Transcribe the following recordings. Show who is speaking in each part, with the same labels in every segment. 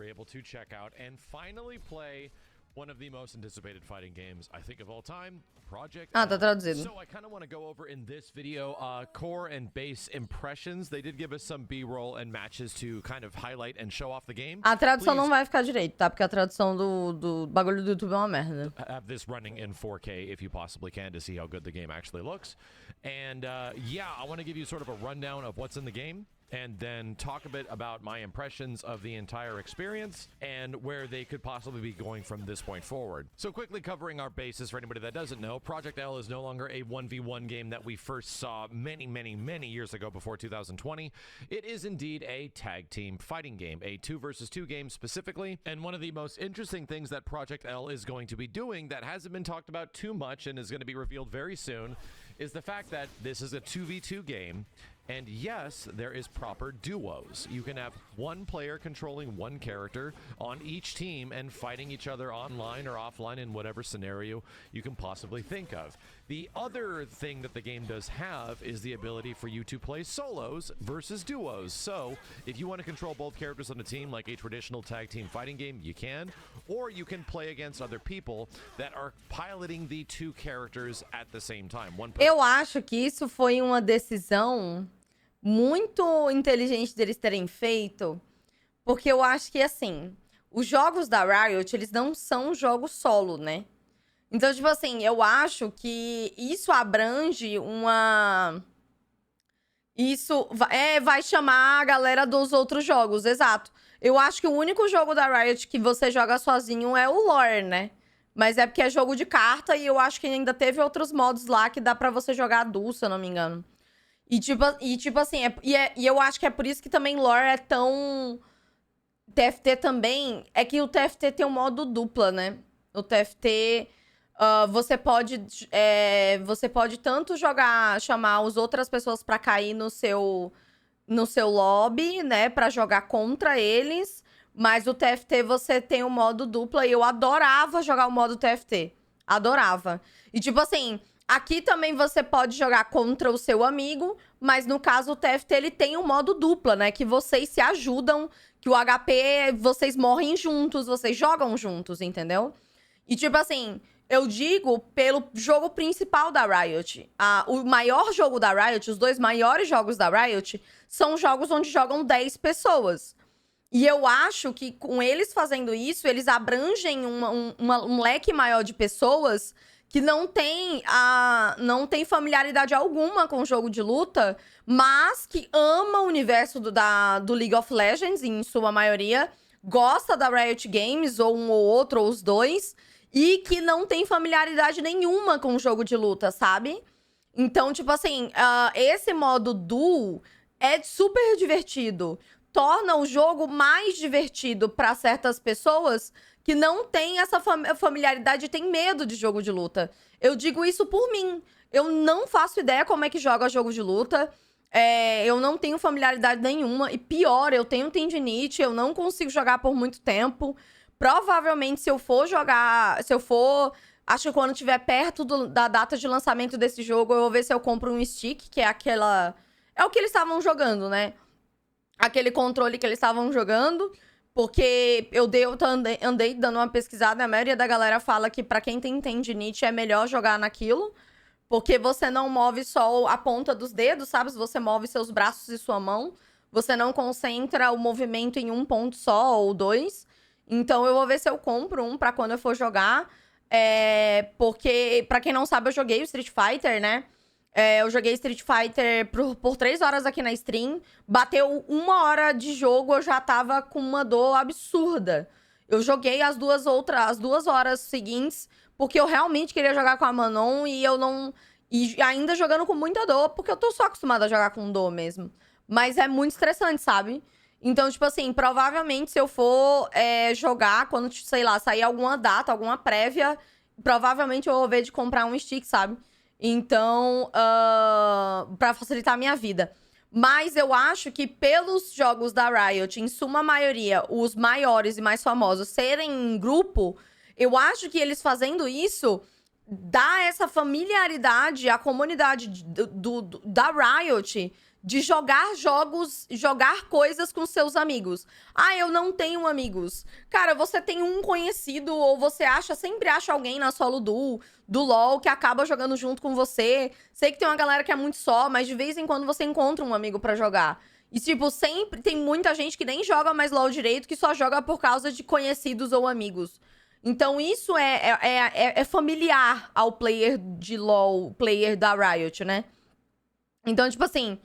Speaker 1: able to check out and finally play one of the most anticipated fighting games, I think, of all time, Project
Speaker 2: tá traduzido.
Speaker 1: So I kind of want to go over in this video core and base impressions. They did give us some B-roll and matches to kind of highlight and show off the game.
Speaker 2: A tradução não vai ficar direito, tá? Porque a tradução do bagulho do YouTube é uma merda.
Speaker 1: Have this running in 4K if you possibly can to see how good the game actually looks. And yeah, I want to give you sort of a rundown of what's in the game, and then talk a bit about my impressions of the entire experience and where they could possibly be going from this point forward. So quickly covering our bases for anybody that doesn't know, Project L is no longer a 1v1 game that we first saw many years ago before 2020. It is indeed a tag team fighting game, a 2 versus 2 game specifically. And one of the most interesting things that Project L is going to be doing that hasn't been talked about too much and is going to be revealed very soon is the fact that this is a 2v2 game. And yes, there is proper duos. You can have one player controlling one character on each team and fighting each other online or offline in whatever scenario you can possibly think of. The other thing that the game does have is the ability for you to play solos versus duos. So if you want to control both characters on a team like a traditional tag team fighting game, you can. Or you can play against other people that are piloting the two characters at the same time.
Speaker 2: Eu acho que isso foi uma decisão muito inteligente deles terem feito, porque eu acho que, assim, os jogos da Riot, eles não são jogos solo, né? Então, tipo assim, eu acho que isso abrange uma... Isso vai chamar a galera dos outros jogos, exato. Eu acho que o único jogo da Riot que você joga sozinho é o Lore, né? Mas é porque é jogo de carta e eu acho que ainda teve outros modos lá que dá pra você jogar duo, se eu não me engano. E tipo assim, eu acho que é por isso que também Lore é tão... TFT também, é que o TFT tem um modo dupla, né? O TFT, você pode tanto chamar as outras pessoas pra cair no seu lobby, né? Pra jogar contra eles. Mas o TFT você tem o modo dupla e eu adorava jogar o modo TFT. Adorava. E tipo assim... Aqui também você pode jogar contra o seu amigo, mas no caso o TFT ele tem um modo dupla, né? Que vocês se ajudam, que o HP, vocês morrem juntos, vocês jogam juntos, entendeu? E tipo assim, eu digo pelo jogo principal da Riot. O maior jogo da Riot, os 2 maiores jogos da Riot, são jogos onde jogam 10 pessoas. E eu acho que com eles fazendo isso, eles abrangem um leque maior de pessoas que não tem familiaridade alguma com o jogo de luta, mas que ama o universo do League of Legends, em sua maioria, gosta da Riot Games, ou um ou outro, ou os dois, e que não tem familiaridade nenhuma com o jogo de luta, sabe? Então, tipo assim, esse modo duo é super divertido. Torna o jogo mais divertido para certas pessoas que não tem essa familiaridade e tem medo de jogo de luta. Eu digo isso por mim. Eu não faço ideia como é que joga jogo de luta. Eu não tenho familiaridade nenhuma. E pior, eu tenho tendinite, eu não consigo jogar por muito tempo. Provavelmente, se eu for jogar... Acho que quando estiver perto da data de lançamento desse jogo, eu vou ver se eu compro um stick, que é aquela... É o que eles estavam jogando, né? Aquele controle que eles estavam jogando... Porque eu andei dando uma pesquisada, a maioria da galera fala que pra quem tem tendinite é melhor jogar naquilo, porque você não move só a ponta dos dedos, sabe? Você move seus braços e sua mão, você não concentra o movimento em um ponto só ou 2. Então eu vou ver se eu compro um pra quando eu for jogar, porque pra quem não sabe eu joguei o Street Fighter, né? Eu joguei Street Fighter por 3 horas aqui na stream. Bateu 1 hora de jogo, eu já tava com uma dor absurda. Eu joguei as 2 horas seguintes, porque eu realmente queria jogar com a Manon e eu não... E ainda jogando com muita dor, porque eu tô só acostumada a jogar com dor mesmo. Mas é muito estressante, sabe? Então, tipo assim, provavelmente se eu for jogar, quando, sei lá, sair alguma data, alguma prévia, provavelmente eu vou ver de comprar um stick, sabe? Então, pra facilitar a minha vida. Mas eu acho que pelos jogos da Riot, em suma maioria, os maiores e mais famosos serem em grupo, eu acho que eles fazendo isso dá essa familiaridade à comunidade da Riot de jogar jogos, jogar coisas com seus amigos. Ah, eu não tenho amigos. Cara, você tem um conhecido ou você sempre acha alguém na solo do LoL que acaba jogando junto com você. Sei que tem uma galera que é muito só, mas de vez em quando você encontra um amigo pra jogar. E, tipo, sempre tem muita gente que nem joga mais LoL direito, que só joga por causa de conhecidos ou amigos. Então, isso é familiar ao player de LoL, player da Riot, né? Então, tipo assim...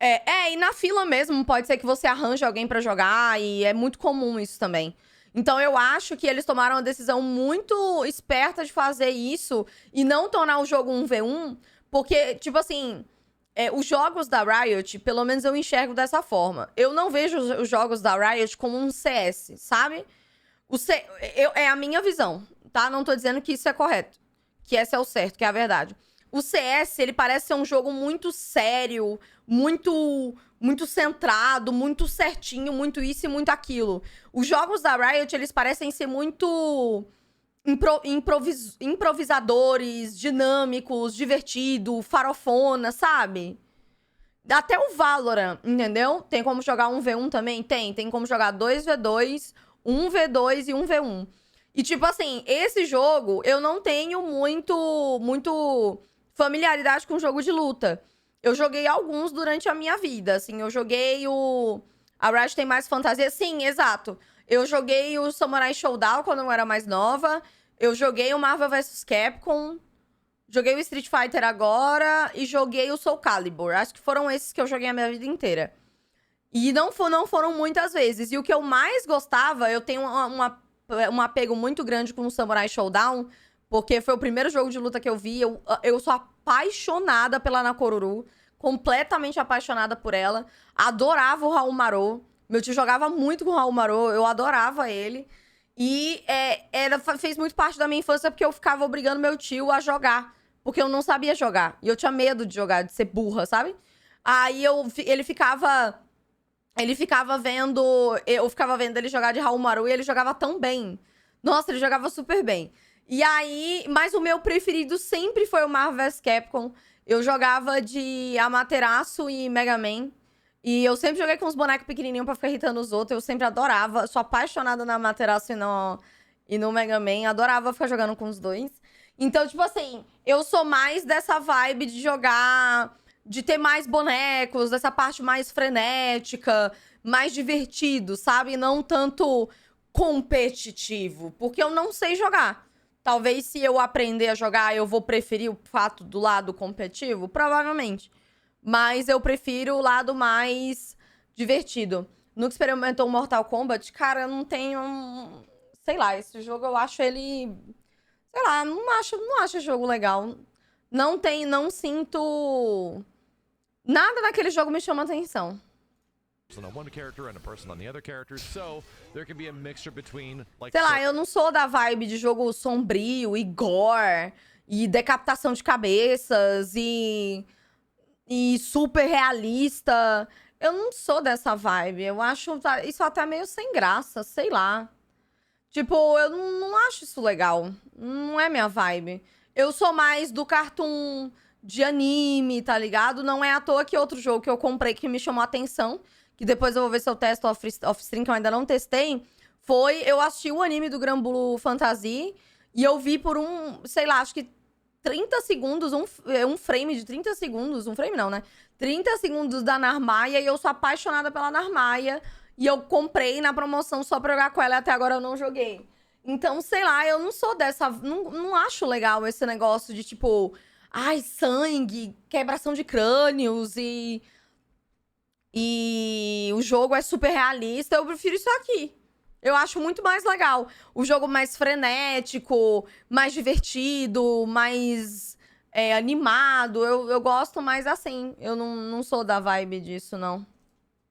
Speaker 2: e na fila mesmo, pode ser que você arranje alguém pra jogar, e é muito comum isso também. Então, eu acho que eles tomaram uma decisão muito esperta de fazer isso e não tornar o jogo um V1, porque, tipo assim... os jogos da Riot, pelo menos eu enxergo dessa forma. Eu não vejo os jogos da Riot como um CS, sabe? É a minha visão, tá? Não tô dizendo que isso é correto. Que esse é o certo, que é a verdade. O CS, ele parece ser um jogo muito sério, muito centrado, muito certinho, muito isso e muito aquilo. Os jogos da Riot, eles parecem ser muito... improvisadores, dinâmicos, divertido, farofona, sabe? Até o Valorant, entendeu? Tem como jogar 1v1 também? Tem como jogar 2v2, 1v2 e 1v1. E tipo assim, esse jogo eu não tenho muito familiaridade com jogo de luta. Eu joguei alguns durante a minha vida, assim, eu joguei a Riot tem mais fantasia, sim, exato. Eu joguei o Samurai Showdown quando eu era mais nova. Eu joguei o Marvel vs Capcom. Joguei o Street Fighter agora. E joguei o Soul Calibur. Acho que foram esses que eu joguei a minha vida inteira. E não foram muitas vezes. E o que eu mais gostava, eu tenho um apego muito grande com o Samurai Showdown. Porque foi o primeiro jogo de luta que eu vi. Eu sou apaixonada pela Nakoruru. Completamente apaixonada por ela. Adorava o Raul Marô. Meu tio jogava muito com o Raul Marô, eu adorava ele. E fez muito parte da minha infância porque eu ficava obrigando meu tio a jogar. Porque eu não sabia jogar. E eu tinha medo de jogar, de ser burra, sabe? Aí ele ficava vendo... Eu ficava vendo ele jogar de Raul Marô e ele jogava tão bem. Nossa, ele jogava super bem. E aí... Mas o meu preferido sempre foi o Marvel vs Capcom. Eu jogava de Amaterasu e Mega Man. E eu sempre joguei com os bonecos pequenininhos pra ficar irritando os outros. Eu sempre adorava. Sou apaixonada na Amaterasu e no Mega Man. Adorava ficar jogando com os dois. Então, tipo assim, eu sou mais dessa vibe de jogar... De ter mais bonecos, dessa parte mais frenética, mais divertido, sabe? Não tanto competitivo. Porque eu não sei jogar. Talvez se eu aprender a jogar, eu vou preferir o fato do lado competitivo. Provavelmente. Mas eu prefiro o lado mais divertido. Nunca experimentou Mortal Kombat? Cara, eu não tenho... Sei lá, esse jogo eu acho ele... Sei lá, não acho esse jogo legal. Não sinto... Nada daquele jogo me chama atenção. Sei lá, eu não sou da vibe de jogo sombrio e gore e decapitação de cabeças e super realista. Eu não sou dessa vibe. Eu acho isso até meio sem graça, sei lá. Tipo, eu não acho isso legal. Não é minha vibe. Eu sou mais do cartoon de anime, tá ligado? Não é à toa que outro jogo que eu comprei que me chamou a atenção, que depois eu vou ver se eu testo off-stream, que eu ainda não testei, eu assisti o anime do Granblue Fantasy e eu vi por sei lá, acho que 30 segundos, um frame de 30 segundos, um frame não, né? 30 segundos da Narmaia e eu sou apaixonada pela Narmaia e eu comprei na promoção só pra jogar com ela e até agora eu não joguei. Então, sei lá, eu não sou dessa... Não acho legal esse negócio de, tipo... Ai, sangue, quebração de crânios e o jogo é super realista. Eu prefiro isso aqui. Eu acho muito mais legal. O jogo mais frenético, mais divertido, mais animado. Eu gosto mais assim. Eu não sou da vibe disso, não.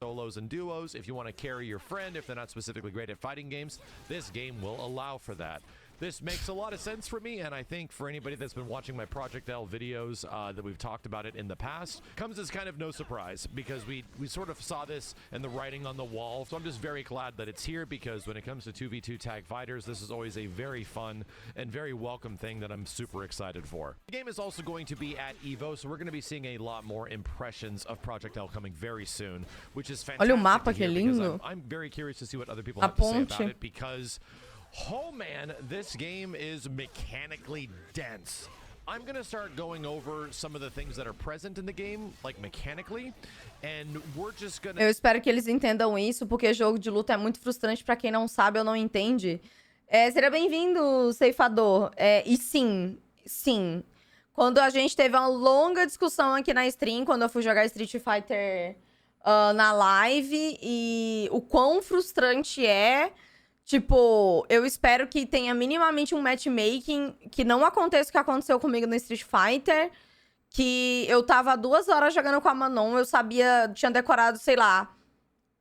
Speaker 1: Solos and duos, if you want to carry your friend, if they're not specifically great at fighting games, this game will allow for that. This makes a lot of sense for me, and I think for anybody that's been watching my Project L videos that we've talked about it in the past, comes as kind of no surprise, because we sort of saw this and the writing on the wall. So I'm just very glad that it's here, because when it comes to 2v2 tag fighters, this is always a very fun and very welcome thing that I'm super excited for. The game is also going to be at EVO, so we're going to be seeing a lot more impressions of Project L coming very soon, which is fantastic.
Speaker 2: Olha o mapa, que lindo.
Speaker 1: I'm very curious to see what other people have to say about it, because oh man, this game is mechanically dense. I'm gonna start going over some of the things that are present in the game, like mechanically, and we're just gonna...
Speaker 2: Eu espero que eles entendam isso, porque jogo de luta é muito frustrante pra quem não sabe ou não entende. Seja bem-vindo, ceifador. E sim. Quando a gente teve uma longa discussão aqui na stream, quando eu fui jogar Street Fighter na live, e o quão frustrante é... Tipo, eu espero que tenha minimamente um matchmaking, que não aconteça o que aconteceu comigo no Street Fighter, que eu tava 2 horas jogando com a Manon, eu tinha decorado, sei lá,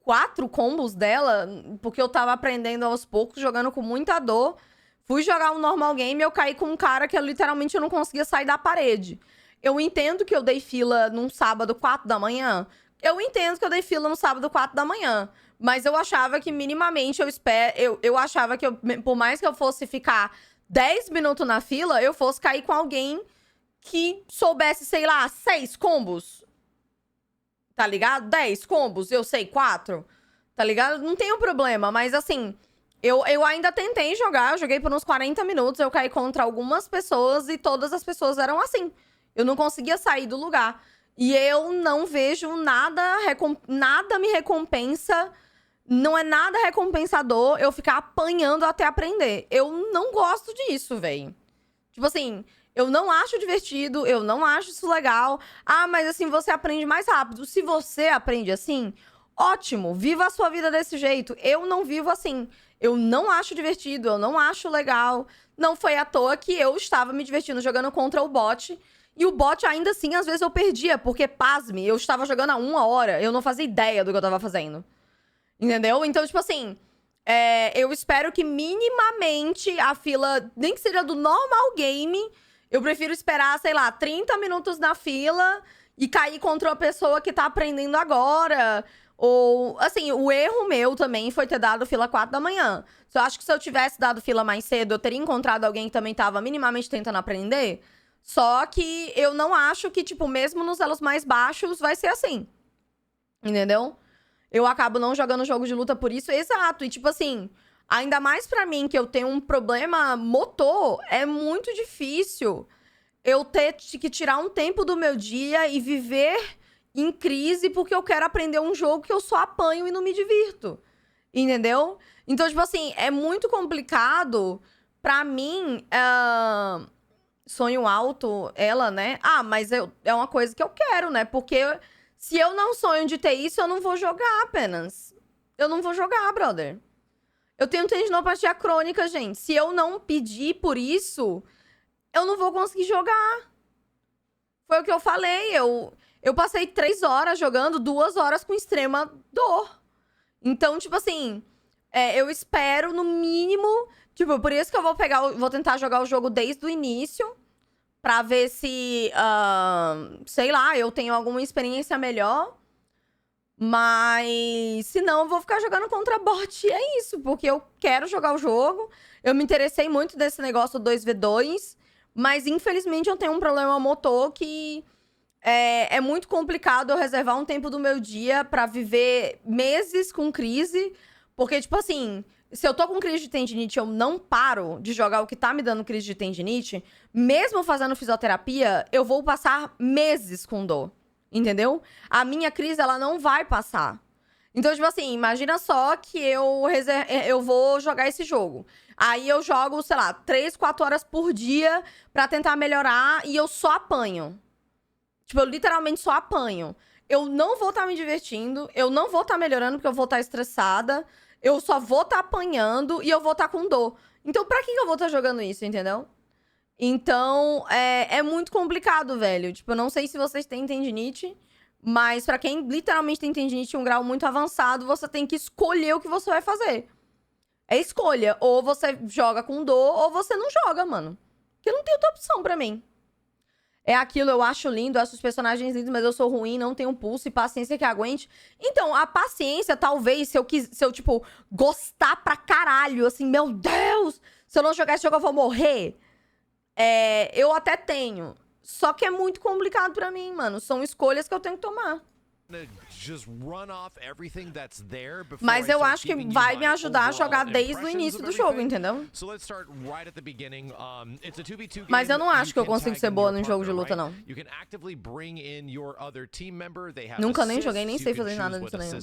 Speaker 2: 4 combos dela, porque eu tava aprendendo aos poucos, jogando com muita dor. Fui jogar um normal game e eu caí com um cara que eu literalmente não conseguia sair da parede. Eu entendo que eu dei fila num sábado 4 da manhã. Mas eu achava que minimamente eu achava que por mais que eu fosse ficar 10 minutos na fila, eu fosse cair com alguém que soubesse, sei lá, 6 combos. Tá ligado? 10 combos, eu sei 4. Tá ligado? Não tem problema, mas assim, eu ainda tentei jogar, eu joguei por uns 40 minutos, eu caí contra algumas pessoas e todas as pessoas eram assim. Eu não conseguia sair do lugar. E eu não vejo nada me recompensa. Não é nada recompensador eu ficar apanhando até aprender. Eu não gosto disso, velho. Tipo assim, eu não acho divertido, eu não acho isso legal. Ah, mas assim, você aprende mais rápido. Se você aprende assim, ótimo, viva a sua vida desse jeito. Eu não vivo assim. Eu não acho divertido, eu não acho legal. Não foi à toa que eu estava me divertindo jogando contra o bot. E o bot, ainda assim, às vezes eu perdia. Porque, pasme, eu estava jogando há 1 hora. Eu não fazia ideia do que eu tava fazendo. Entendeu? Então, tipo assim, eu espero que minimamente a fila, nem que seja do normal game, eu prefiro esperar, sei lá, 30 minutos na fila e cair contra uma pessoa que tá aprendendo agora. Ou, assim, o erro meu também foi ter dado fila 4 da manhã. Eu acho que se eu tivesse dado fila mais cedo, eu teria encontrado alguém que também tava minimamente tentando aprender. Só que eu não acho que, tipo, mesmo nos elos mais baixos, vai ser assim. Entendeu? Eu acabo não jogando jogo de luta por isso. Exato. E, tipo assim, ainda mais pra mim, que eu tenho um problema motor, é muito difícil eu ter que tirar um tempo do meu dia e viver em crise porque eu quero aprender um jogo que eu só apanho e não me divirto. Entendeu? Então, tipo assim, é muito complicado pra mim... Sonho alto, ela, né? Ah, mas é uma coisa que eu quero, né? Porque... Se eu não sonho de ter isso, eu não vou jogar apenas. Eu não vou jogar, brother. Eu tenho tendinopatia crônica, gente. Se eu não pedir por isso, eu não vou conseguir jogar. Foi o que eu falei. Eu passei 3 horas jogando, 2 horas com extrema dor. Então, tipo assim, eu espero, no mínimo... Tipo, por isso que eu vou tentar jogar o jogo desde o início... Pra ver se, sei lá, eu tenho alguma experiência melhor. Mas, se não, eu vou ficar jogando contra bot. E é isso, porque eu quero jogar o jogo. Eu me interessei muito desse negócio do 2v2. Mas, infelizmente, eu tenho um problema motor que é muito complicado eu reservar um tempo do meu dia pra viver meses com crise. Porque, tipo assim... Se eu tô com crise de tendinite, eu não paro de jogar o que tá me dando crise de tendinite, mesmo fazendo fisioterapia, eu vou passar meses com dor, entendeu? A minha crise, ela não vai passar. Então, tipo assim, imagina só que eu vou jogar esse jogo. Aí eu jogo, sei lá, 3, 4 horas por dia pra tentar melhorar e eu só apanho. Tipo, eu literalmente só apanho. Eu não vou estar me divertindo, eu não vou estar melhorando porque eu vou estar estressada. Eu só vou estar apanhando e eu vou estar com dor. Então, pra que eu vou estar jogando isso, entendeu? Então, é muito complicado, velho. Tipo, eu não sei se vocês têm tendinite, mas pra quem literalmente tem tendinite em um grau muito avançado, você tem que escolher o que você vai fazer. É escolha. Ou você joga com dor, ou você não joga, mano. Porque não tem outra opção pra mim. É aquilo, eu acho lindo, eu acho os personagens lindos, mas eu sou ruim, não tenho pulso e paciência que aguente. Então, a paciência, talvez, se eu, tipo, gostar pra caralho, assim, meu Deus, se eu não jogar esse jogo eu vou morrer. Eu até tenho. Só que é muito complicado pra mim, mano. São escolhas que eu tenho que tomar. Mas eu acho que vai me ajudar a jogar desde o início do jogo, entendeu? Mas eu não acho que eu consigo ser boa num jogo de luta, não. Nunca nem joguei, nem sei fazer nada disso nenhum.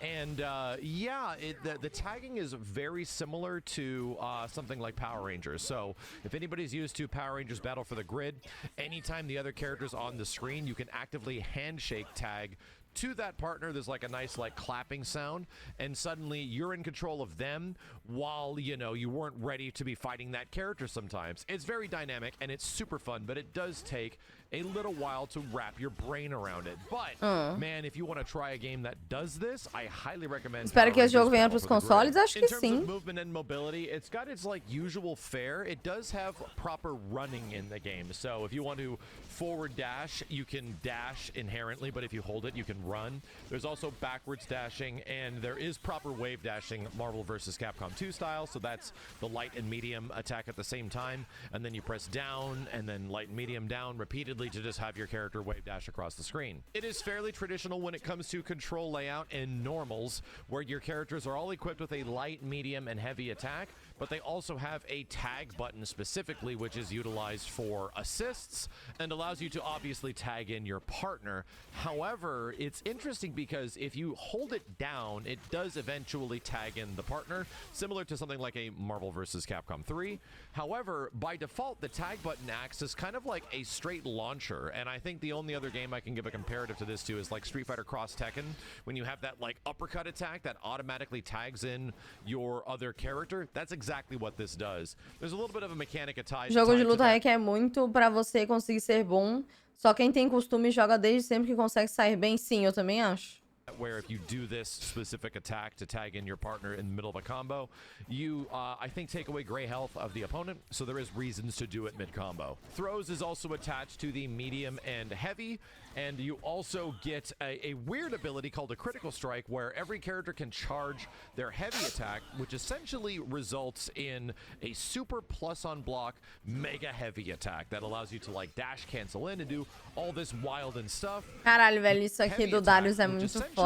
Speaker 1: And the tagging is very similar to something like Power Rangers. So if anybody's used to Power Rangers Battle for the Grid, anytime the other character's on the screen, you can actively handshake tag to that partner. There's like a nice like clapping sound, and suddenly you're in control of them while, you know, you weren't ready to be fighting that character sometimes. It's very dynamic and it's super fun, but it does take a little while to wrap your brain around it. But, man, if you want to try a game that does this, I highly recommend.
Speaker 2: Espero que esse jogo venha pros consoles, acho que sim.
Speaker 1: In terms of movement and mobility, it's got its like usual fare. It does have proper running in the game. So if you want to forward dash, you can dash inherently, but if you hold it, you can run. There's also backwards dashing, and there is proper wave dashing, Marvel vs. Capcom 2 style. So that's the light and medium attack at the same time, and then you press down and then light and medium down repeatedly to just have your character wave dash across the screen. It is fairly traditional when it comes to control layout and normals, where your characters are all equipped with a light, medium, and heavy attack, but they also have a tag button specifically, which is utilized for assists and allows you to obviously tag in your partner. However, it's interesting because if you hold it down, it does eventually tag in the partner, similar to something like a Marvel vs. Capcom 3. However, by default, the tag button acts as kind of like a straight launcher, and I think the only other game I can give a comparative to this to is like Street Fighter Cross Tekken, when you have that like uppercut attack that automatically tags in your other character. That's exactly what this does. There's a little bit of a mechanic attached.
Speaker 2: Jogo de luta requer muito pra você conseguir ser bom. Só quem tem costume joga desde sempre que consegue sair bem. Sim, eu também acho.
Speaker 1: Where if you do this specific attack to tag in your partner in the middle of a combo, you, I think, take away gray health of the opponent, so there is reasons to do it mid-combo. Throws is also attached to the medium and heavy, and you also get a weird ability called a critical strike, where every character can charge their heavy attack, which essentially results in a super plus on block mega heavy attack that allows you to like dash cancel in and do all this wild and stuff.
Speaker 2: Caralho, velho, isso aqui do Darius é muito foda.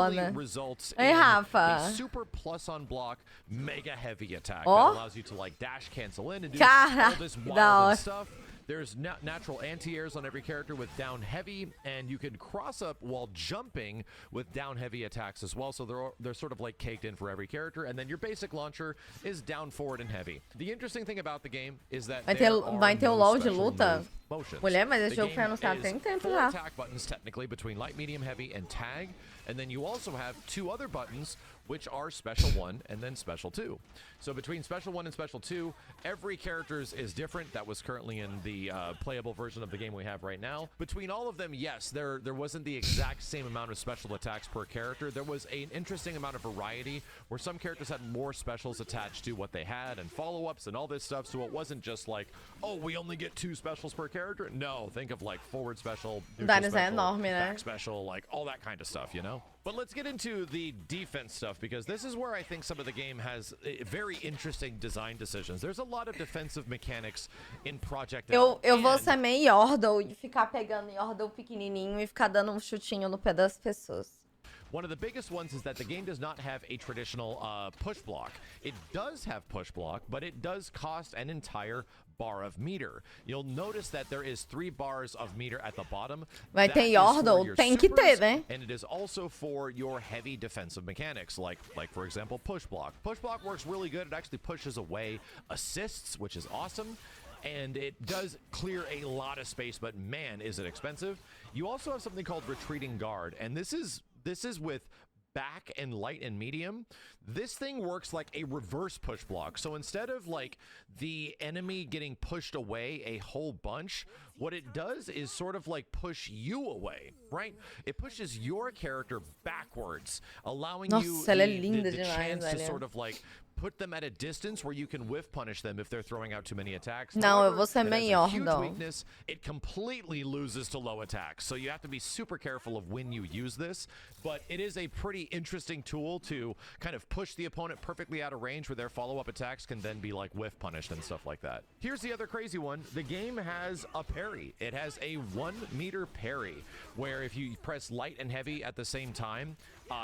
Speaker 2: Ei, Rafa.
Speaker 1: Super plus on block mega heavy attack that allows you to like dash cancel in and do all this wild and stuff. There's natural anti-airs on every character with down heavy, and you can cross up while jumping with down heavy attacks as well. So they're sort of like caked in for every character, and then your basic launcher is down forward and heavy. The interesting thing about the game is that
Speaker 2: vai ter o LoL de luta? Mulher, mas esse jogo foi anunciado tem tempo já.
Speaker 1: Attack buttons technically between light, medium, heavy, and tag, and then you also have two other buttons which are Special 1 and then Special 2. So between Special 1 and Special 2, every character's is different. That was currently in the playable version of the game we have right now. Between all of them, yes, there wasn't the exact same amount of special attacks per character. There was an interesting amount of variety where some characters had more specials attached to what they had and follow-ups and all this stuff, so it wasn't just like, oh, we only get 2 specials per character. No, think of like forward special, neutral special, back special, like all that kind of stuff, you know? But let's get into the defense stuff, because this is where I think some of the game has very interesting design decisions. There's a lot of defensive mechanics in Project L.
Speaker 2: Eu vou ser meio Yordle e ficar pegando Yordle pequenininho e ficar dando um chutinho no pé das pessoas.
Speaker 1: One of the biggest ones is that the game does not have a traditional push block. It does have push block, but it does cost an entire bar of meter. You'll notice that there is 3 bars of meter at the bottom.
Speaker 2: Vai ter Yordle, tem que ter, né?
Speaker 1: And it is also for your heavy defensive mechanics, like for example, push block. Push block works really good. It actually pushes away assists, which is awesome. And it does clear a lot of space, but man, is it expensive. You also have something called retreating guard, and this is with back and light and medium. This thing works like a reverse push block. So instead of like the enemy getting pushed away a whole bunch, what it does is sort of like push you away, right? It pushes your character backwards, allowing you
Speaker 2: Nossa, ela é
Speaker 1: the
Speaker 2: linda demais,
Speaker 1: chance to
Speaker 2: velho.
Speaker 1: sort of like put them at a distance where you can whiff punish them if they're throwing out too many attacks.
Speaker 2: Não, eu
Speaker 1: However,
Speaker 2: vou ser
Speaker 1: it has a
Speaker 2: melhor,
Speaker 1: huge
Speaker 2: não.
Speaker 1: weakness. It completely loses to low attacks, so you have to be super careful of when you use this. But it is a pretty interesting tool to kind of push the opponent perfectly out of range where their follow-up attacks can then be like whiff punished and stuff like that. Here's the other crazy one. The game has a parry. It has a 1 meter parry, where if you press light and heavy at the same time,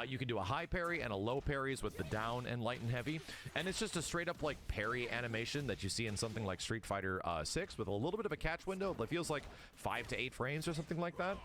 Speaker 1: you can do a high parry and a low parries with the down and light and heavy. And it's just a straight up like parry animation that you see in something like Street Fighter 6 with a little bit of a catch window that feels like 5 to 8 frames or something like that.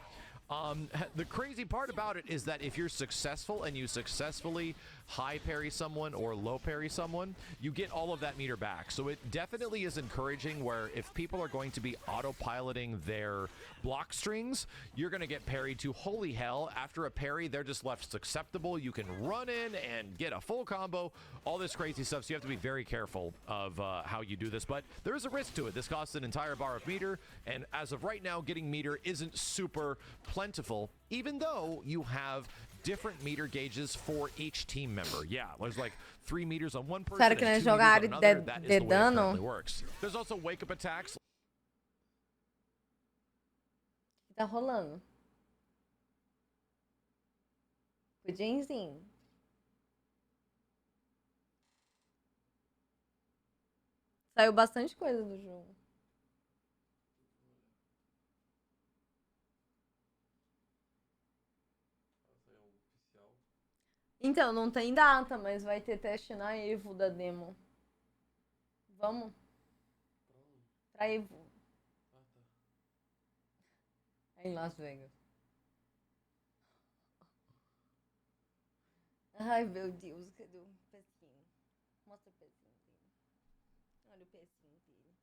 Speaker 1: The crazy part about it is that if you're successful and you successfully high parry someone or low parry someone, you get all of that meter back. So it definitely is encouraging where if people are going to be autopiloting their block strings, you're going to get parried to holy hell. After a parry, they're just left susceptible. You can run in and get a full combo, all this crazy stuff. So you have to be very careful of how you do this, but there is a risk to it. This costs an entire bar of meter, and as of right now, getting meter isn't super plentiful, even though you have different meter gauges for each team member. Yeah, there's like 3 meters on one person
Speaker 2: Sério
Speaker 1: and
Speaker 2: que
Speaker 1: 2
Speaker 2: eles
Speaker 1: meters on
Speaker 2: jogaram
Speaker 1: another. That is the way it
Speaker 2: dano?
Speaker 1: currently works. There's also wake-up attacks.
Speaker 2: O que tá rolando? Pudimzinho. Saiu bastante coisa do jogo. Então, não tem data, mas vai ter teste na Evo da demo. Vamos? Pra Evo. É em Las Vegas. Ai, meu Deus, cadê o pezinho? Mostra o pezinho dele. Olha o pezinho dele.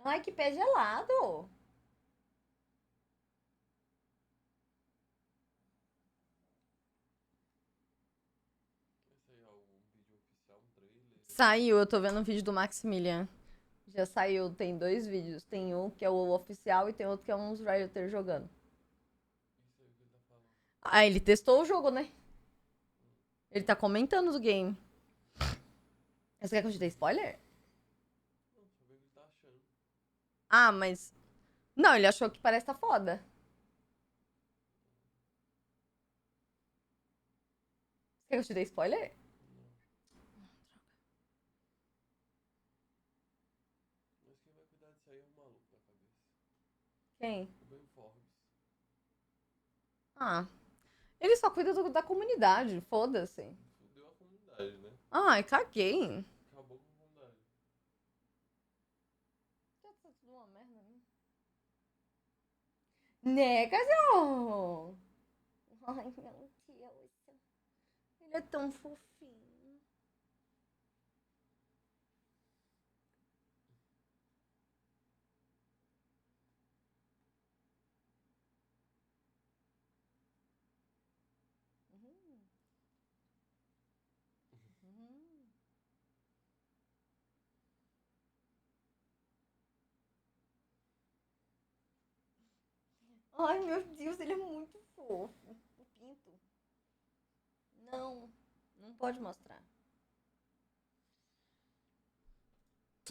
Speaker 2: Ai, que pé gelado! Saiu, eu tô vendo o vídeo do Maximilian. Já saiu, tem 2 vídeos. Tem um que é o oficial e tem outro que é uns Riouters jogando. Ah, ele testou o jogo, né? Ele tá comentando do game. Você quer que eu te dê spoiler? Ah, mas... Não, ele achou que parece tá foda. Você quer que eu te dê spoiler? Quem? Ah, ele só cuida da comunidade, foda-se.
Speaker 3: Fudeu a comunidade, né?
Speaker 2: Ai, caguei.
Speaker 3: Acabou com a comunidade.
Speaker 2: Tá tudo uma merda, né? Né, cachorro? Ai, meu Deus. Ele é tão fofinho. Ai, meu Deus, ele é muito fofo. O pinto. Não, não pode mostrar.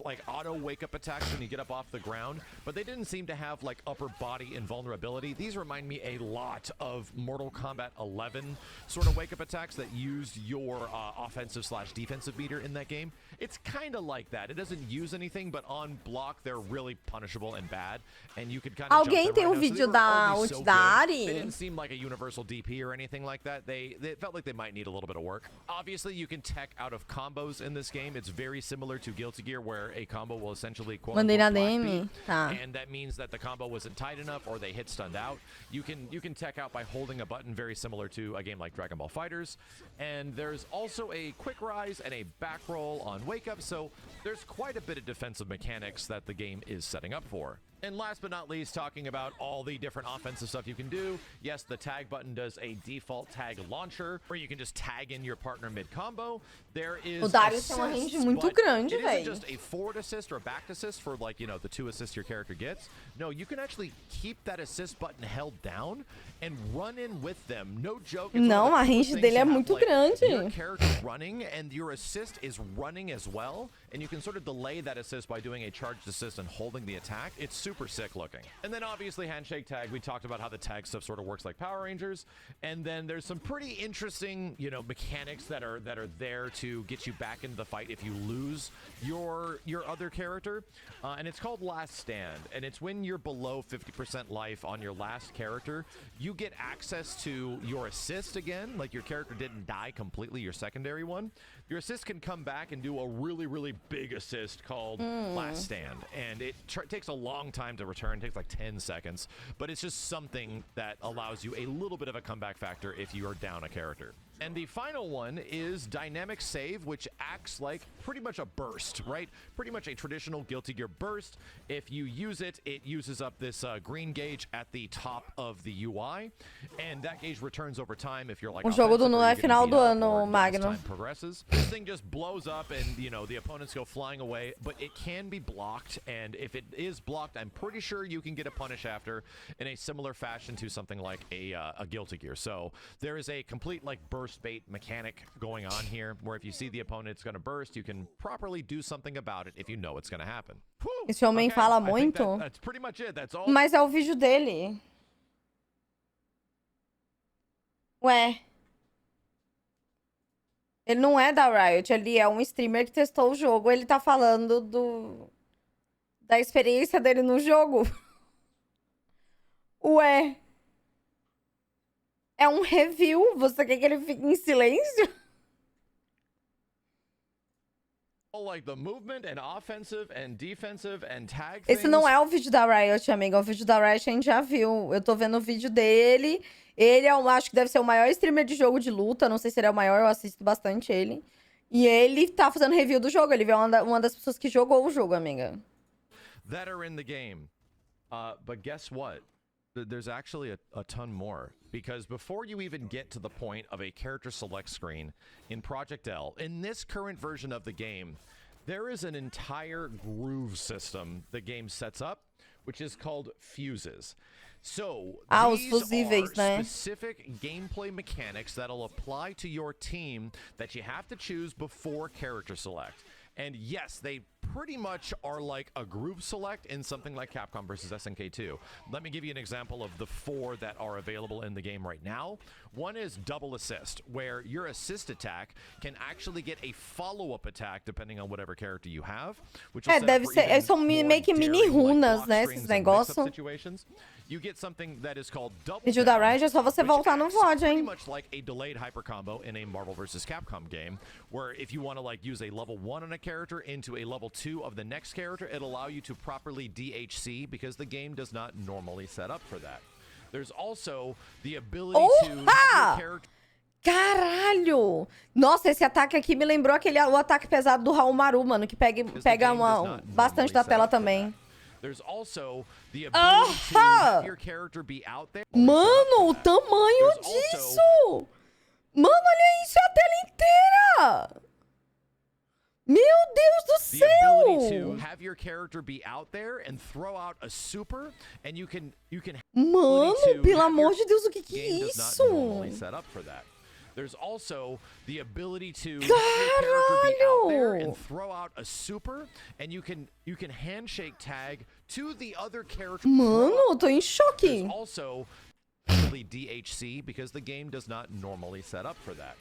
Speaker 1: Like auto wake-up attacks when you get up off the ground, but they didn't seem to have like upper body invulnerability. These remind me a lot of Mortal Kombat 11 sort of wake-up attacks that used your offensive/defensive meter in that game. It's kind of like that. It doesn't use anything, but on block they're really punishable and bad, and you could kind of
Speaker 2: Alguém tem um vídeo da ult da Ari?
Speaker 1: They didn't seem like a universal DP or anything like that. They felt like they might need a little bit of work. Obviously, you can tech out of combos in this game. It's very similar to Guilty Gear, where a combo will essentially quote
Speaker 2: Mandei na
Speaker 1: unquote
Speaker 2: DM.
Speaker 1: black
Speaker 2: Tá.
Speaker 1: beat, and that means that the combo wasn't tight enough or they hit stunned out. You can tech out by holding a button, very similar to a game like Dragon Ball FighterZ. And there's also a quick rise and a back roll on wake up, so there's quite a bit of defensive mechanics that the game is setting up for. And last but not least, talking about all the different offensive stuff you can do. Yes, the tag button does a default tag launcher, where you can just tag in your partner mid-combo. There is
Speaker 2: O Darius tem uma range muito grande,
Speaker 1: it isn't
Speaker 2: velho.
Speaker 1: just a forward assist or a back assist for, like, you know, the 2 assists your character gets. No, you can actually keep that assist button held down and run in with them. No joke. It's
Speaker 2: Não,
Speaker 1: one
Speaker 2: a
Speaker 1: of the
Speaker 2: range
Speaker 1: coolest
Speaker 2: dele
Speaker 1: things
Speaker 2: é
Speaker 1: to have,
Speaker 2: muito
Speaker 1: like,
Speaker 2: grande.
Speaker 1: your character running and your assist is running as well, and you can sort of delay that assist by doing a charged assist and holding the attack. It's super sick looking. And then obviously handshake tag, we talked about how the tag stuff sort of works like Power Rangers. And then there's some pretty interesting, you know, mechanics that are there to get you back into the fight if you lose your other character. And it's called Last Stand. And it's when you're below 50% life on your last character, you get access to your assist again. Like, your character didn't die completely, your secondary one. Your assist can come back and do a really, really big assist called Last Stand. And it takes a long time to return. It takes like 10 seconds. But it's just something that allows you a little bit of a comeback factor if you are down a character. And the final one is Dynamic Save, which acts like pretty much a burst, right? Pretty much a traditional Guilty Gear burst. If you use it, it uses up this green gauge at the top of the UI. And that gauge returns over time if you're like...
Speaker 2: O jogo do
Speaker 1: offensive,
Speaker 2: não
Speaker 1: or
Speaker 2: é
Speaker 1: you're gonna
Speaker 2: final
Speaker 1: beat
Speaker 2: do
Speaker 1: up,
Speaker 2: ano,
Speaker 1: or as
Speaker 2: Magno.
Speaker 1: time progresses. This thing just blows up and, you know, the opponents go flying away, but it can be blocked. And if it is blocked, I'm pretty sure you can get a punish after in a similar fashion to something like a Guilty Gear. So there is a complete, like, burst bait mechanic going on here, where if you see the opponent's going to burst, you can properly do something about it if you know it's going to happen. Whew.
Speaker 2: Esse homem fala
Speaker 1: I think
Speaker 2: muito.
Speaker 1: that's pretty much it. That's all.
Speaker 2: Mas é o vídeo dele. Ué. Ele não é da Riot, ele é um streamer que testou o jogo. Ele tá falando da experiência dele no jogo. Ué. É um review. Você quer que ele fique em silêncio?
Speaker 1: Like the movement and offensive and defensive and tag
Speaker 2: Esse não é o vídeo da Riot, amiga. O vídeo da Riot a gente já viu. Eu tô vendo o vídeo dele. Ele é acho que deve ser o maior streamer de jogo de luta. Não sei se ele é o maior, eu assisto bastante ele. E ele tá fazendo review do jogo. Ele é uma das pessoas que jogou o jogo, amiga.
Speaker 1: That are in the game. But guess what? There's actually a ton more. Because before you even get to the point of a character select screen in Project L, in this current version of the game, there is an entire groove system the game sets up, which is called fuses. So
Speaker 2: os
Speaker 1: these
Speaker 2: fusíveis,
Speaker 1: are
Speaker 2: né?
Speaker 1: specific gameplay mechanics that'll apply to your team that you have to choose before character select. And yes, they pretty much are like a group select in something like Capcom versus SNK 2. Let me give you an example of the 4 that are available in the game right now. One is double assist, where your assist attack can actually get a follow-up attack depending on whatever character you have. Which will set up
Speaker 2: deve
Speaker 1: for
Speaker 2: ser.
Speaker 1: even
Speaker 2: São
Speaker 1: more
Speaker 2: meio que mini
Speaker 1: daring, like,
Speaker 2: runas,
Speaker 1: block
Speaker 2: né?
Speaker 1: strings
Speaker 2: Esses
Speaker 1: and mix-up
Speaker 2: negócios.
Speaker 1: situations. You get something that is called double
Speaker 2: Vídeo da
Speaker 1: down,
Speaker 2: Riot é só você
Speaker 1: which
Speaker 2: voltar no
Speaker 1: acts
Speaker 2: VOD,
Speaker 1: pretty
Speaker 2: hein?
Speaker 1: much like a delayed hyper combo in a Marvel vs. Capcom game, where if you want to, like, use a level 1 on a character into a level 2 of the next character, it'll allow you to properly DHC because the game does not normally set up for that. There's also the ability to have your character...
Speaker 2: Caralho! Nossa, esse ataque aqui me lembrou o ataque pesado do Raul Maru, mano, que pega bastante da tela também.
Speaker 1: There's also the ability to have your character be out there.
Speaker 2: Mano, o tamanho disso! Mano, olha isso, é a tela inteira! Meu Deus do
Speaker 1: The ability
Speaker 2: céu!
Speaker 1: to have your character be out there and throw out a super, and you can
Speaker 2: Mano, pelo amor de Deus, o que é
Speaker 1: game does not
Speaker 2: isso?
Speaker 1: normally set up for that. There's also the ability to have your character be out there and throw out a super, and you can handshake tag to the other character.
Speaker 2: Mano, eu tô em choque.
Speaker 1: There's also really DHC because the game does not normally set up for that.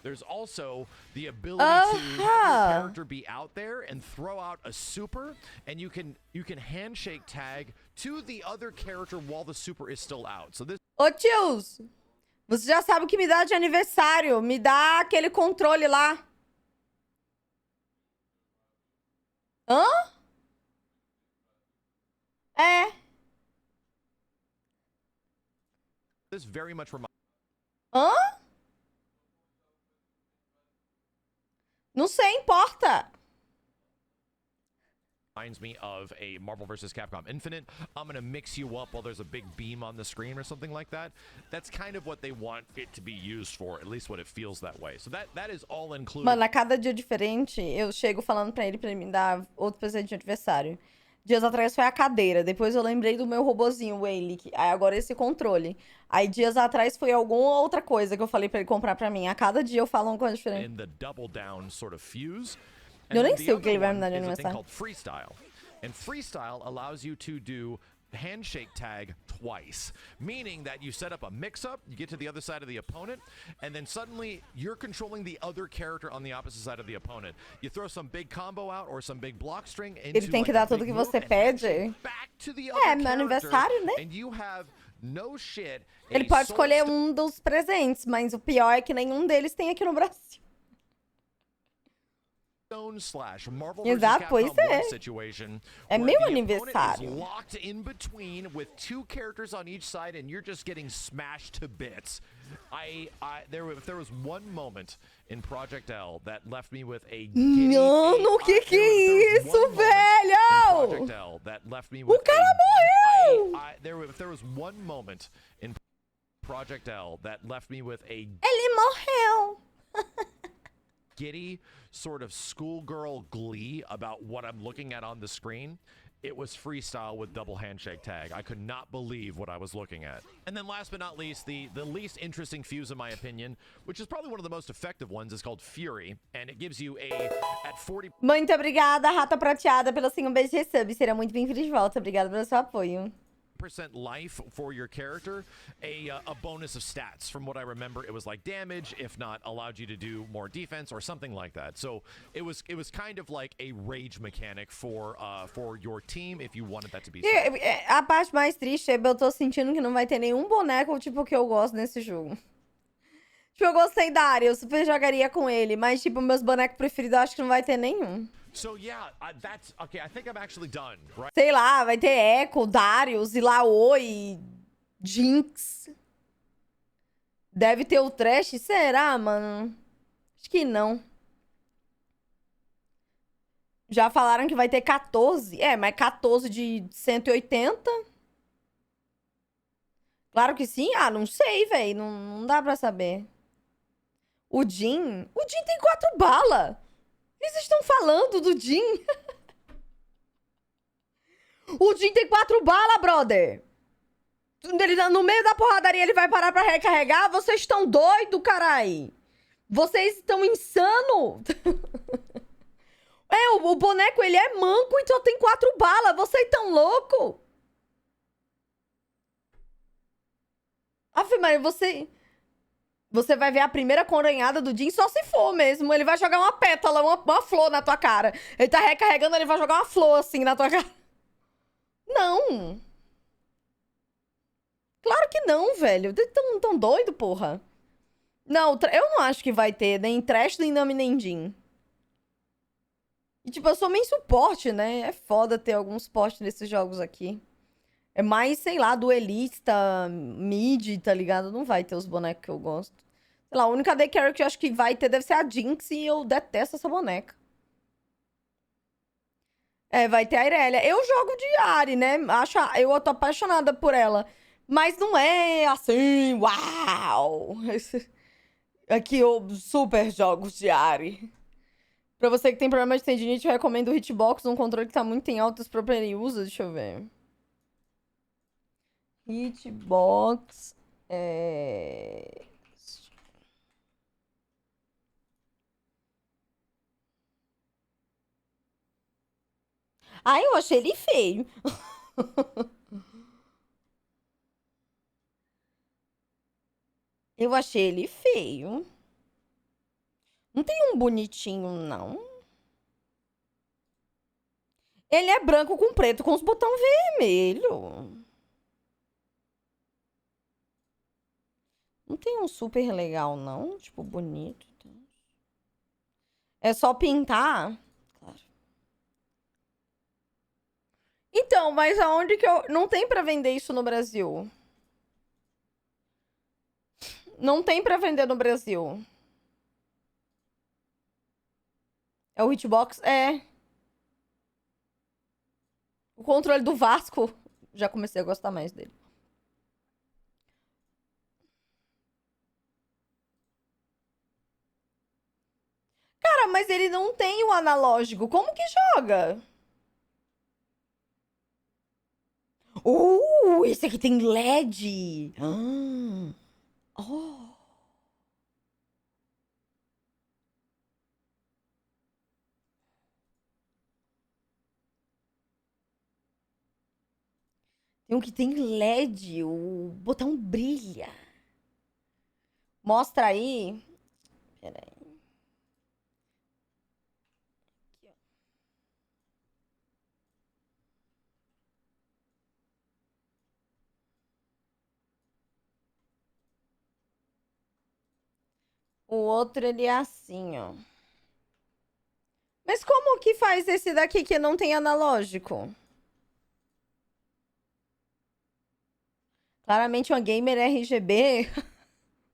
Speaker 1: There's also the ability to have your character be out there and throw out a super, and you can handshake tag to the other character while the super is still out. So this.
Speaker 2: Ô tios, você já sabe o que me dá de aniversário. Me dá aquele controle lá. Hã? É.
Speaker 1: This very much reminds.
Speaker 2: Hã? Não sei, importa.
Speaker 1: reminds me of a Marvel vs. Capcom Infinite. I'm gonna mix you up while there's a big beam on the screen or something like that. That's kind of what they want it to be used for, at least what it feels that way. So that is all included.
Speaker 2: Mano, a cada dia diferente, eu chego falando pra ele me dar outro presente de aniversário. Dias atrás foi a cadeira, depois eu lembrei do meu robozinho, o Waylick. Aí agora esse controle. Aí dias atrás foi alguma outra coisa que eu falei pra ele comprar pra mim. A cada dia eu falo uma coisa diferente.
Speaker 1: In the double down sort of fuse.
Speaker 2: Eu nem sei o que ele vai me dar de
Speaker 1: is a thing
Speaker 2: aniversário.
Speaker 1: called freestyle. And freestyle allows you to do handshake tag twice, meaning that you set up a mix-up, you get to the other side of the opponent, and then suddenly you're controlling the other character on the opposite side of the opponent. You throw some big combo out or some big block string into
Speaker 2: Ele tem que dar tudo que você pede.
Speaker 1: back to the
Speaker 2: É,
Speaker 1: other
Speaker 2: meu
Speaker 1: character,
Speaker 2: aniversário, né?
Speaker 1: and you have no shit.
Speaker 2: Ele
Speaker 1: a
Speaker 2: pode
Speaker 1: soul
Speaker 2: escolher um dos presentes, mas o pior é que nenhum deles tem aqui no Brasil.
Speaker 1: Marvel
Speaker 2: Exato, pois é.
Speaker 1: situation
Speaker 2: É
Speaker 1: where
Speaker 2: meu
Speaker 1: the opponent
Speaker 2: aniversário.
Speaker 1: is locked in between with two characters on each side and you're just getting smashed to bits. If there was one moment in Project L that left me with a giddy,
Speaker 2: Mano, que é isso, velho?
Speaker 1: Project L that left me with
Speaker 2: O cara morreu!
Speaker 1: if there was one moment in Project L that left me with a
Speaker 2: Ele morreu!
Speaker 1: giddy sort of schoolgirl glee about what I'm looking at on the screen, it was freestyle with double handshake tag. I could not believe what I was looking at. And then last but not least, the least interesting fuse in my opinion, which is probably one of the most effective ones, is called Fury, and it gives you at 40.
Speaker 2: Muito obrigada, Rata Prateada, pelo um beijo de resub. Será muito bem-vindo de volta. Obrigada pelo seu apoio.
Speaker 1: % life for your character, a bonus of stats. From what I remember, it was like damage, if not allowed you to do more defense or something like that. So it was kind of like a rage mechanic for your team if you wanted that to be.
Speaker 2: A parte mais triste é que eu tô sentindo que não vai ter nenhum boneco tipo que eu gosto nesse jogo. Tipo, eu gostei da área, eu super jogaria com ele, mas tipo, meus bonecos preferidos eu acho que não vai ter nenhum.
Speaker 1: So yeah, that's okay. I think I'm actually done, right?
Speaker 2: Sei lá, vai ter Echo, Darius, Ilaoi, Jinx. Deve ter o Trash, será, mano? Acho que não. Já falaram que vai ter 14. É, mas 14 de 180? Claro que sim. Ah, não sei, velho. Não dá pra saber. O Jin tem 4 balas. Eles estão falando do Jin. O Jin tem 4 balas, brother. No meio da porradaria ele vai parar pra recarregar? Vocês estão doidos, carai. Vocês estão insano. O boneco, ele é manco e só tem 4 balas. Vocês estão louco? Aff, mas Você vai ver a primeira coronhada do Jin só se for mesmo. Ele vai jogar uma pétala, uma flor na tua cara. Ele tá recarregando, ele vai jogar uma flor assim na tua cara. Não. Claro que não, velho. Tão doido, porra. Não, eu não acho que vai ter nem Trash, nem Nami, nem Jin. E tipo, eu sou meio suporte, né? É foda ter algum suporte nesses jogos aqui. É mais, sei lá, duelista, mid, tá ligado? Não vai ter os bonecos que eu gosto. Sei lá, a única AD Carry que eu acho que vai ter deve ser a Jinx e eu detesto essa boneca. É, vai ter a Irelia. Eu jogo de Ari, né? Eu tô apaixonada por ela. Mas não é assim, uau! Aqui eu super jogo de Ari. Pra você que tem problema de tendinite, eu recomendo o Hitbox, um controle que tá muito em altas para ele usa. Deixa eu ver. Hitbox Ai, eu achei ele feio. Eu achei ele feio. Não tem um bonitinho, não. Ele é branco com preto, com os botões vermelhos. Não tem um super legal, não? Tipo, bonito. É só pintar? Claro. Então, mas aonde que eu... Não tem pra vender isso no Brasil. Não tem pra vender no Brasil. É o Hitbox? É. O controle do Vasco, já comecei a gostar mais dele. Cara, mas ele não tem o analógico. Como que joga? Esse aqui tem LED. Oh. Tem um que tem LED. O botão brilha. Mostra aí. Pera aí. O outro, ele é assim, ó. Mas como que faz esse daqui que não tem analógico? Claramente uma gamer RGB.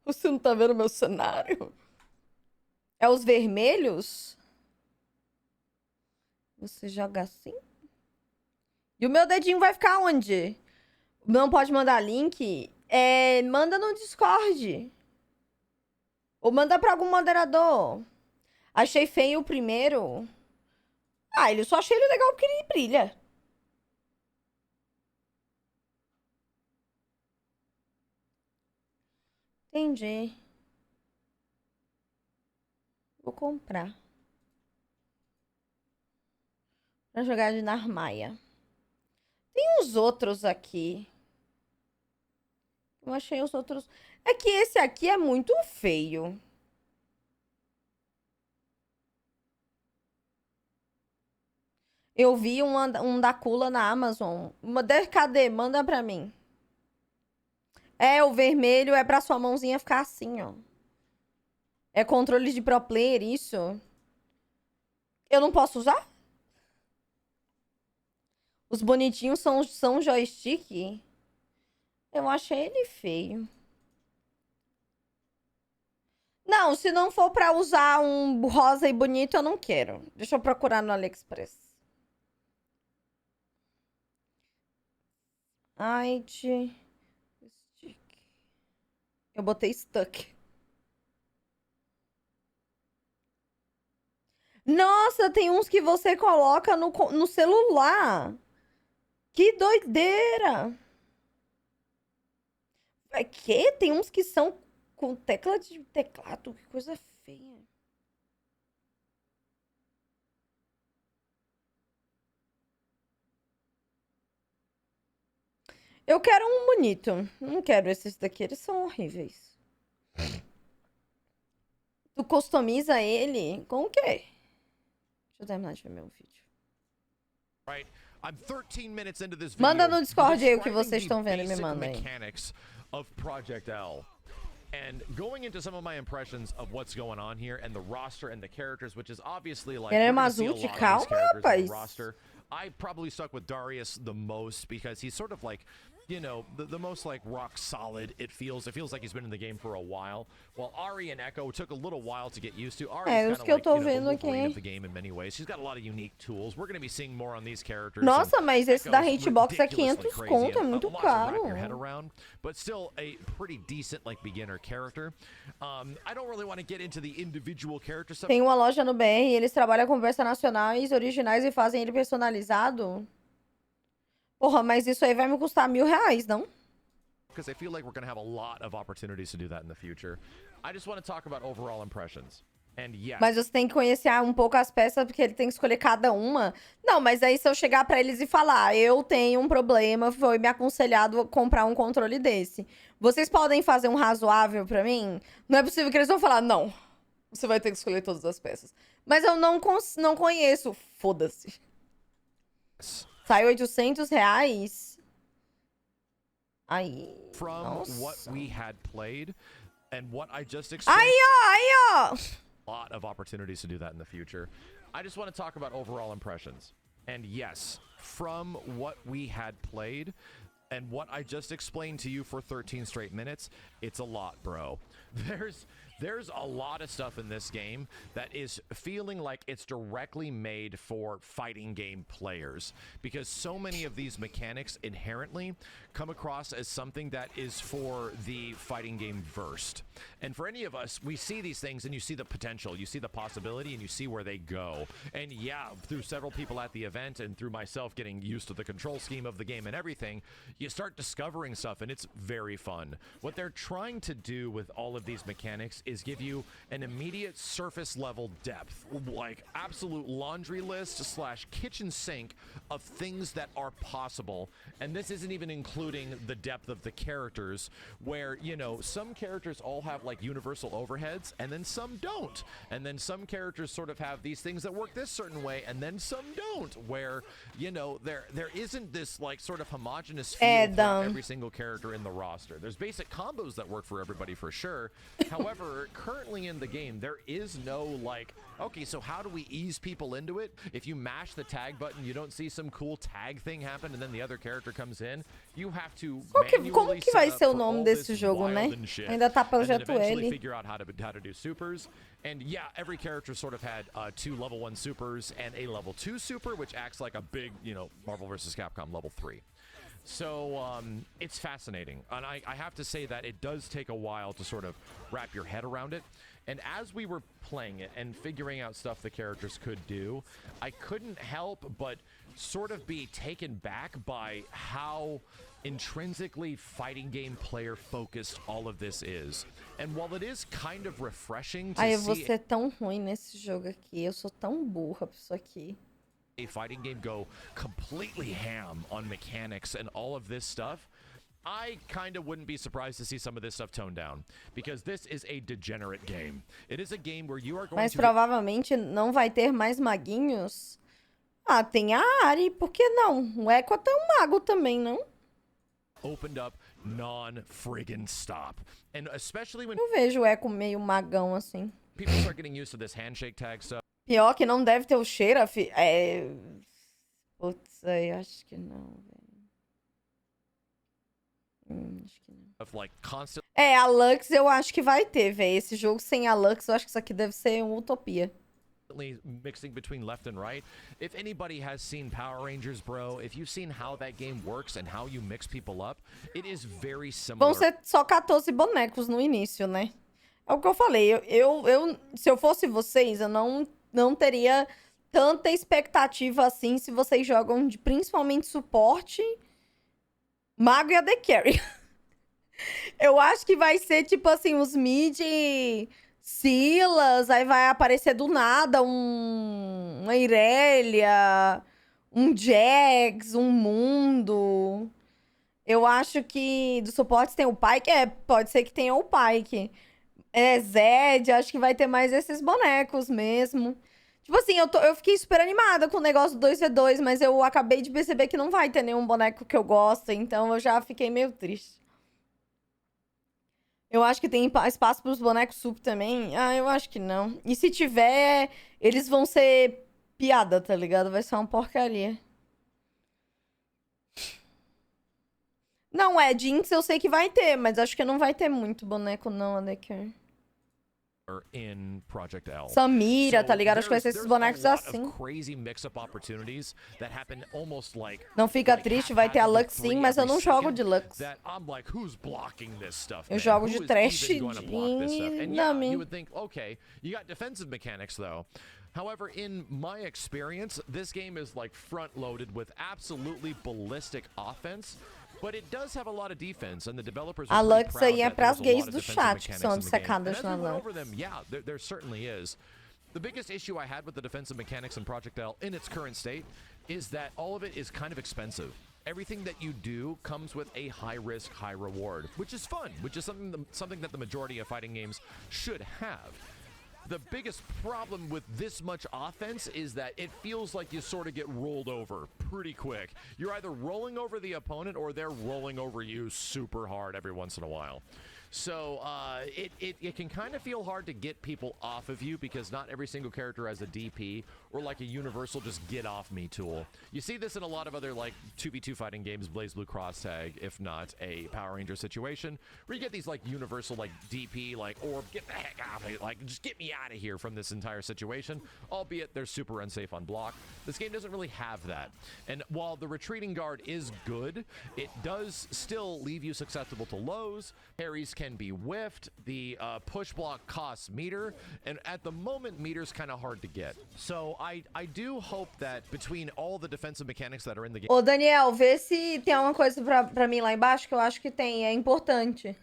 Speaker 2: Você não tá vendo meu cenário? É os vermelhos? Você joga assim? E o meu dedinho vai ficar onde? Não pode mandar link? Manda no Discord. Ou manda pra algum moderador. Achei feio o primeiro. Eu só achei ele legal porque ele brilha. Entendi. Vou comprar. Pra jogar de Narmaia. Tem uns outros aqui. Eu achei os outros... É que esse aqui é muito feio. Eu vi um da Kula na Amazon. Cadê? Manda pra mim. O vermelho é pra sua mãozinha ficar assim, ó. É controle de pro player, isso? Eu não posso usar? Os bonitinhos são joystick? Eu achei ele feio. Não, se não for pra usar um rosa e bonito, eu não quero. Deixa eu procurar no AliExpress. Stick. Eu botei stuck. Nossa, tem uns que você coloca no celular. Que doideira! É que tem uns que são com tecla de teclado, que coisa feia. Eu quero um bonito. Não quero esses daqui, eles são horríveis. Tu customiza ele com o quê? Deixa eu terminar de ver meu vídeo.
Speaker 1: Right. I'm 13 minutes into this
Speaker 2: Manda
Speaker 1: video
Speaker 2: no Discord aí o que
Speaker 1: describing
Speaker 2: vocês
Speaker 1: the
Speaker 2: estão vendo e me
Speaker 1: basic
Speaker 2: manda aí.
Speaker 1: mechanics of Project L. And going into some of my impressions of what's going on here and the roster and the characters, which is obviously like
Speaker 2: Ele é
Speaker 1: we're gonna see a
Speaker 2: Mazuti,
Speaker 1: lot of these
Speaker 2: calma,
Speaker 1: characters in the
Speaker 2: rapaz.
Speaker 1: roster. I probably stuck with Darius the most because he's sort of like, you know, the most like rock solid it feels. It feels like he's been in the game for a while. While Ari and Echo took a little while to get used to. Ari's kind
Speaker 2: os
Speaker 1: of
Speaker 2: que eu
Speaker 1: like,
Speaker 2: tô
Speaker 1: you know, the
Speaker 2: vendo
Speaker 1: Wolverine
Speaker 2: aqui.
Speaker 1: of the game in many ways. She's got a lot of unique tools. We're going to be seeing more on these characters.
Speaker 2: Nossa, mas esse da
Speaker 1: Echo's
Speaker 2: Hitbox é
Speaker 1: ridiculously
Speaker 2: 500
Speaker 1: crazy
Speaker 2: conto, é
Speaker 1: and
Speaker 2: muito
Speaker 1: a lot to wrap your
Speaker 2: caro.
Speaker 1: head around, but still a pretty decent like beginner character. I don't really want to get into the individual character stuff.
Speaker 2: Tem uma loja no BR, eles trabalham com peças nacionais, originais e fazem ele personalizado. Porra, mas isso aí vai me custar R$1.000, não?
Speaker 1: Because I feel like we're going to have a lot of opportunities to do that in the future. I just want to talk about overall impressions. And yes.
Speaker 2: Mas você tem que conhecer um pouco as peças, porque ele tem que escolher cada uma. Não, mas aí se eu chegar pra eles e falar, eu tenho um problema, foi me aconselhado a comprar um controle desse. Vocês podem fazer um razoável pra mim? Não é possível que eles vão falar, não, você vai ter que escolher todas as peças. Mas eu não conheço, foda-se. Sai R$800? Aí,
Speaker 1: From
Speaker 2: nossa.
Speaker 1: what we had played and what I just explained.
Speaker 2: Aí, ó!
Speaker 1: Lot of opportunities to do that in the future. I just want to talk about overall impressions. And yes, from what we had played and what I just explained to you for 13 straight minutes, it's a lot, bro. There's a lot of stuff in this game that is feeling like it's directly made for fighting game players, because so many of these mechanics inherently come across as something that is for the fighting game versed. And for any of us, we see these things and you see the potential, you see the possibility, and you see where they go. And yeah, through several people at the event and through myself getting used to the control scheme of the game and everything, you start discovering stuff, and it's very fun. What they're trying to do with all of these mechanics is give you an immediate surface level depth, like absolute laundry list / kitchen sink of things that are possible. And this isn't even including the depth of the characters, where, you know, some characters all have like universal overheads and then some don't. And then some characters sort of have these things that work this certain way and then some don't, where, you know, there isn't this like sort of homogenous feel for every single character in the roster. There's basic combos that work for everybody for sure. However, currently in the game, there is no like, okay, so how do we ease people into it? If you mash the tag button, you don't see some cool tag thing happen and then the other character comes in. You have to
Speaker 2: como que vai ser o nome desse jogo, né? Ainda tá projeto ele.
Speaker 1: Figure out how to do supers. And yeah, every character sort of had 2 level 1 supers and a level 2 super, which acts like a big, you know, Marvel vs. Capcom level 3. So it's fascinating, and I have to say that it does take a while to sort of wrap your head around it. And as we were playing it and figuring out stuff the characters could do, I couldn't help but sort of be taken back by how intrinsically fighting game player focused all of this is. And while it is kind of refreshing to
Speaker 2: eu vou ser tão ruim nesse jogo aqui. Eu sou tão burra pra isso aqui.
Speaker 1: A fighting game go completely ham on mechanics and all of this stuff, I kind of wouldn't be surprised to see some of this stuff toned down, because this is a degenerate game. It is a game where you are going
Speaker 2: Mas
Speaker 1: to...
Speaker 2: provavelmente não vai ter mais maguinhos. Ah, tem a Ari, por que não? O Echo é um mago também, não?
Speaker 1: Opened up non-friggin' stop. And especially when
Speaker 2: Eu vejo o Echo meio magão assim.
Speaker 1: people start getting used to this handshake tag stuff.
Speaker 2: Pior que não deve ter o cheiro, Putz, aí acho que não, velho. Acho que não.
Speaker 1: Like constant
Speaker 2: A Lux eu acho que vai ter, velho. Esse jogo sem a Lux, eu acho que isso aqui deve ser uma utopia.
Speaker 1: mixing between left and right. If anybody has seen Power Rangers, bro, if you've seen how that game works and how you mix people up, it is very similar.
Speaker 2: Vão ser só 14 bonecos no início, né? É o que eu falei. Se eu fosse vocês, eu não teria tanta expectativa assim se vocês jogam de principalmente suporte, mago e AD Carry. Eu acho que vai ser tipo assim, os mid Silas, aí vai aparecer do nada uma Irelia, um Jax, um Mundo. Eu acho que do suporte tem o Pyke, pode ser que tenha o Pyke. Zed, acho que vai ter mais esses bonecos mesmo. Tipo assim, eu fiquei super animada com o negócio do 2v2, mas eu acabei de perceber que não vai ter nenhum boneco que eu gosto, então eu já fiquei meio triste. Eu acho que tem espaço para os bonecos sub também. Ah, eu acho que não. E se tiver, eles vão ser piada, tá ligado? Vai ser uma porcaria. Não, Jinx eu sei que vai ter, mas acho que não vai ter muito boneco não, ADK.
Speaker 1: In Project L.
Speaker 2: Samira, tá ligado? Acho que vai ser esses bonecos assim. Não fica triste, vai ter a Lux sim, mas eu não jogo de Lux. Eu jogo de trash de Nami.
Speaker 1: However, in my experience, this game is like front-loaded with absolutely ballistic offense, but it does have a lot of defense, and the developers are pretty proud
Speaker 2: aí é
Speaker 1: that
Speaker 2: pras
Speaker 1: there's a
Speaker 2: gays
Speaker 1: lot of
Speaker 2: do
Speaker 1: defensive
Speaker 2: chat que
Speaker 1: mechanics
Speaker 2: são
Speaker 1: in the game. And
Speaker 2: obcecadas
Speaker 1: as
Speaker 2: na
Speaker 1: we went
Speaker 2: Lux.
Speaker 1: over them, yeah, there certainly is. The biggest issue I had with the defensive mechanics in Project L in its current state is that all of it is kind of expensive. Everything that you do comes with a high risk, high reward, which is fun, which is something that the majority of fighting games should have. The biggest problem with this much offense is that it feels like you sort of get rolled over pretty quick. You're either rolling over the opponent or they're rolling over you super hard every once in a while. So it can kind of feel hard to get people off of you because not every single character has a DP or like a universal just get off me tool. You see this in a lot of other like 2v2 fighting games, Blaze Blue Cross Tag, if not a Power Ranger situation, where you get these like universal like DP, like orb, get the heck out of it, like just get me out of here from this entire situation, albeit they're super unsafe on block. This game doesn't really have that. And while the retreating guard is good, it does still leave you susceptible to lows. Parries can be whiffed. The push block costs meter, and at the moment meter's kind of hard to get. So I do hope that between all the defensive mechanics that are in the game.
Speaker 2: Ô, Daniel, vê se tem alguma coisa pra mim lá embaixo, que eu acho que tem. É importante.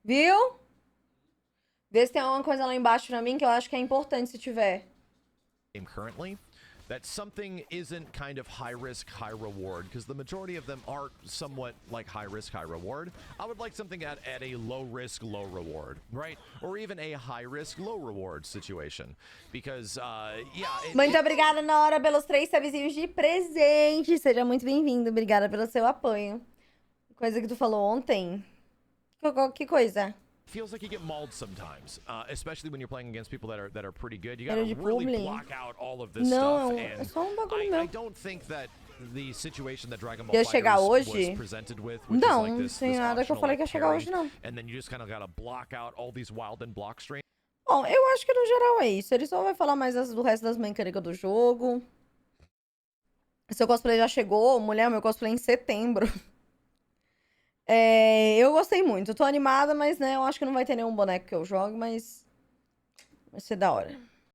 Speaker 2: Viu? Vê se tem alguma coisa lá embaixo pra mim, que eu acho que é importante se tiver.
Speaker 1: Currently, that something isn't kind of high risk, high reward, because the majority of them are somewhat like high risk, high reward. I would like something at a low risk, low reward, right? Or even a high risk, low reward situation. Because, yeah.
Speaker 2: Muito obrigada, Nora, pelos 3 subzinhos de presente. Seja muito bem-vindo. Obrigada pelo seu apoio. Coisa que tu falou ontem. Que coisa?
Speaker 1: Feels like you get mauled sometimes, especially when you're playing against people that are pretty good. You gotta really block out all of this stuff.
Speaker 2: É só um bagulho
Speaker 1: I
Speaker 2: meu.
Speaker 1: don't think that the situation that Dragon Ball
Speaker 2: Ia
Speaker 1: FighterZ
Speaker 2: chegar
Speaker 1: was
Speaker 2: hoje?
Speaker 1: presented with, which
Speaker 2: Não,
Speaker 1: is like this,
Speaker 2: tem nada que eu
Speaker 1: optional,
Speaker 2: falei
Speaker 1: like,
Speaker 2: que ia chegar
Speaker 1: parry,
Speaker 2: hoje, não.
Speaker 1: and then you just kind of gotta block out all these wild and block strains.
Speaker 2: Bom, eu acho que no geral é isso. Ele só vai falar mais do resto das mecânicas do jogo. Seu cosplay já chegou. Mulher, meu cosplay em setembro. Eu gostei muito. Tô animada, mas né, eu acho que não vai ter nenhum boneco que eu jogue, mas vai ser da hora.